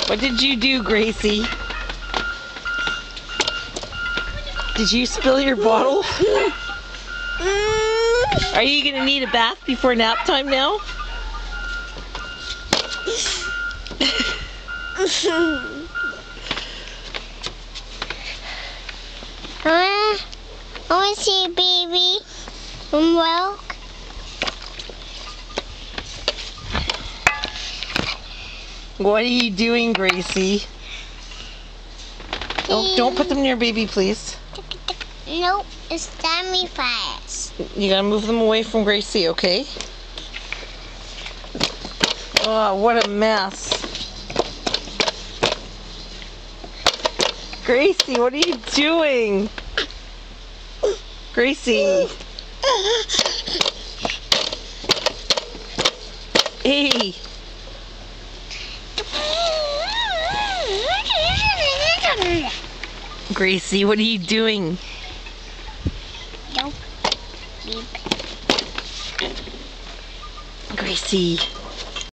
What did you do, Gracie? Did you spill your bottle? Are you gonna need a bath before nap time now? I want to see a baby and milk. What are you doing, Gracie? Don't put them near baby, please. Nope, it's dummy fast. You gotta move them away from Gracie, okay? Oh, what a mess. Gracie, what are you doing? Gracie. Hey. Gracie, what are you doing? Nope. Beep. Gracie.